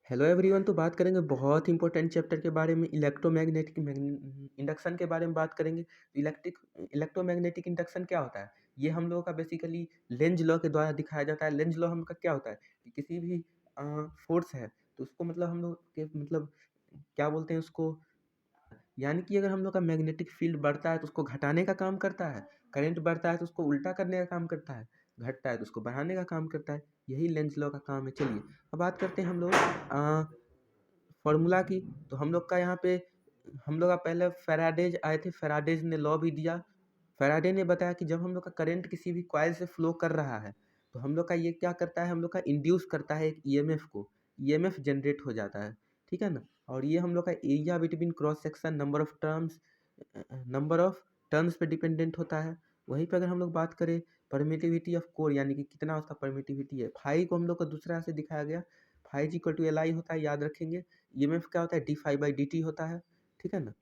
Hello everyone. तो बात करेंगे बहुत इंपॉर्टेंट चैप्टर के बारे में, इलेक्ट्रोमैग्नेटिक इंडक्शन के बारे में बात करेंगे। तो इलेक्ट्रोमैग्नेटिक इंडक्शन क्या होता है? ये हम लोगों का बेसिकली लेंज लॉ के द्वारा दिखाया जाता है। लेंज लॉ हम का क्या होता है कि किसी भी फोर्स है तो उसको मतलब हम लोग के मतलब क्या बोलते हैं उसको, यानी कि अगर हम लोग का मैग्नेटिक फील्ड बढ़ता है तो उसको घटाने का काम करता है, करंट बढ़ता है तो उसको उल्टा करने का काम करता है, घटता है तो उसको बढ़ाने का काम करता है। यही लेंज लॉ का काम है। चलिए अब बात करते हैं हम लोग फॉर्मूला की। तो हम लोग का यहाँ पे हम लोग का पहले फेराडेज आए थे, फेराडेज ने लॉ भी दिया। फेराडे ने बताया कि जब हम लोग का करंट किसी भी कॉइल से फ्लो कर रहा है तो हम लोग का ये क्या करता है, हम लोग का इंड्यूस करता है एक ईएमएफ को, ईएमएफ जनरेट हो जाता है, ठीक है ना। और ये हम लोग का area between cross section number of turns पे डिपेंडेंट होता है। वहीं पर अगर हम लोग बात करें परमिटिविटी ऑफ कोर, यानी कि कितना उसका परमिटिविटी है, फाई को हम लोग को दूसरा से दिखाया गया। फाई जी इक्वल टू एल आई होता है, याद रखेंगे। ईएमएफ क्या होता है, D phi by D T होता है, ठीक है ना।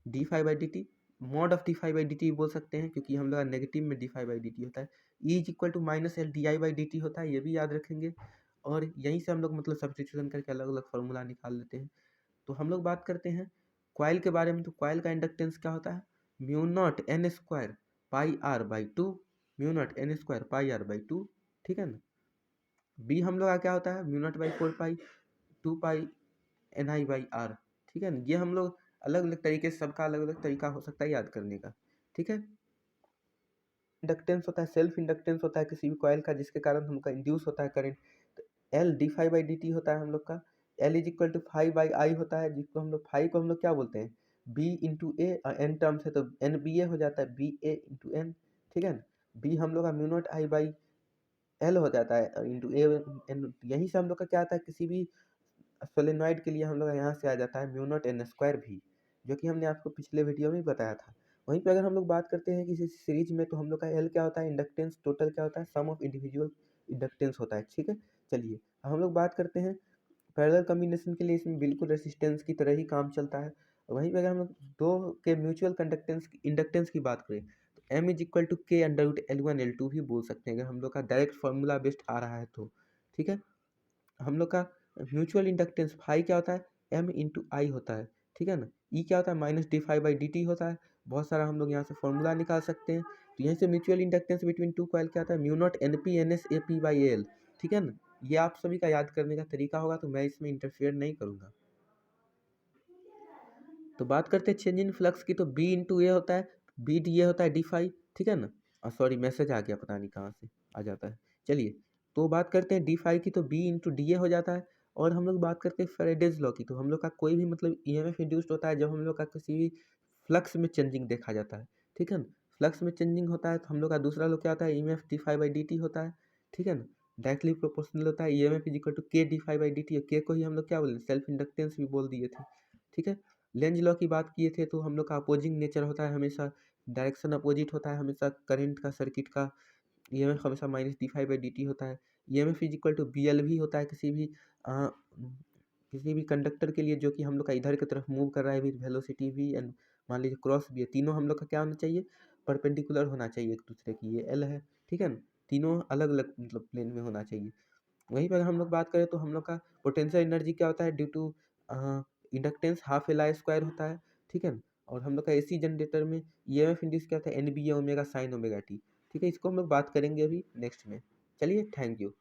D phi by D T, mod of D phi by D T बोल सकते हैं क्योंकि हम लोग नेगेटिव में D phi by D T होता है। E is equal to minus L D I by D T होता है, ये भी याद रखेंगे। और यहीं से हम लोग मतलब सब्स्टिट्यूशन करके अलग अलग फार्मूला निकाल लेते हैं। तो हम लोग बात करते हैं कॉइल के बारे में। तो कॉइल का इंडक्टेंस क्या होता है, mu naught N square pi R by two, mu naught N square pi R by two, ठीक है ना। बी हम लोग का क्या होता है, mu naught by four pi two pi N I by R, ठीक है ना। ये हम लोग अलग अलग तरीके से, सबका अलग अलग तरीका हो सकता है याद करने का, ठीक है। इंडक्टेंस होता है, सेल्फ इंडक्टेंस होता है किसी भी कॉइल का जिसके कारण हमका इंड्यूस होता है करंट। तो L D phi by D T होता है हम लोग का। L is equal to phi by I होता है, जिसको हम लोग फाई को हम लोग क्या बोलते हैं, बी इंटू ए, एन टर्म्स है तो एन बी ए हो जाता है, बी ए इंटू एन, ठीक है ना। बी हम लोग का mu not I by L हो जाता है इंटू ए एन। यहीं से हम लोग का क्या आता है, किसी भी सोलेनॉइड के लिए हम लोग यहाँ से आ जाता है म्यू नॉट एन स्क्वायर भी, जो कि हमने आपको पिछले वीडियो में बताया था। वहीं पे अगर हम लोग बात करते हैं किसी सीरीज में तो हम लोग का एल क्या होता है, इंडक्टेंस टोटल क्या होता है, सम ऑफ इंडिविजुअल इंडक्टेंस होता है, ठीक है। चलिए अब हम लोग बात करते हैं पैरेलल कॉम्बिनेशन के लिए, इसमें बिल्कुल रेसिस्टेंस की तरह ही काम चलता है। वहीं पे अगर हम लोग दो के म्यूचुअल कंडक्टेंस इंडक्टेंस की बात करें तो M is equal to K under root L one L two भी बोल सकते हैं अगर हम लोग का डायरेक्ट फार्मूला बेस्ड आ रहा है तो, ठीक है। हम लोग का म्यूचुअल इंडक्टेंस फाई क्या होता है, एम इंटू आई होता है, ठीक है ना। ई क्या होता है, minus D phi by D T होता है। बहुत सारा हम लोग यहाँ से फॉर्मूला निकाल सकते हैं। तो यहीं से mutual inductance between two coil क्या होता है, mu naught N P N S A P by L, ठीक है ना। ये आप सभी का याद करने का तरीका होगा तो मैं इसमें इंटरफेयर नहीं करूँगा। तो बात करते हैं चेंज इन फ्लक्स की। तो बी इंटू ए होता है, बी डी ए होता है डी फाई, ठीक है ना। सॉरी मैसेज आ गया, पता नहीं कहाँ से आ जाता है। चलिए तो बात करते हैं डी फाई की, तो बी इंटू डी ए हो जाता है। और हम लोग बात करते हैं फेरेडेज लॉ की। तो हम लोग का कोई भी मतलब ईएमएफ इंड्यूस्ड होता है जब हम लोग का किसी भी फ्लक्स में चेंजिंग देखा जाता है, ठीक है ना। फ्लक्स में चेंजिंग होता है तो हम लोग का दूसरा लॉ क्या होता है, EMF D phi by D T होता है, ठीक है ना। डायरेक्टली प्रोपोर्शनल होता है, EMF is equal to K D phi by D T. K को ही हम लोग क्या बोले, सेल्फ इंडक्टेंस भी बोल दिए थे, ठीक है। लेंज लॉ की बात किए थे तो हम लोग का अपोजिंग नेचर होता है हमेशा, डायरेक्शन अपोजिट होता है हमेशा करंट का, सर्किट का। ईएमएफ हमेशा minus D phi by D T होता है। EMF is equal to B L भी होता है किसी भी कंडक्टर के लिए जो कि हम लोग का इधर की तरफ मूव कर रहा है विद वेलोसिटी भी, एंड मान लीजिए क्रॉस भी है। तीनों हम लोग का क्या होना चाहिए, परपेंडिकुलर होना चाहिए एक दूसरे की। ये एल है, ठीक है ना। तीनों अलग अलग मतलब प्लेन में होना चाहिए। वहीं पर हम लोग बात करें तो हम लोग का पोटेंशियल एनर्जी क्या होता है, due to inductance half L I square होता है, ठीक है ना। और हम लोग का एसी जनरेटर में ईएमएफ इंड्यूस क्या होता है, N B A omega sine omega T, ठीक है। इसको हम लोग बात करेंगे अभी नेक्स्ट में। चलिए थैंक यू।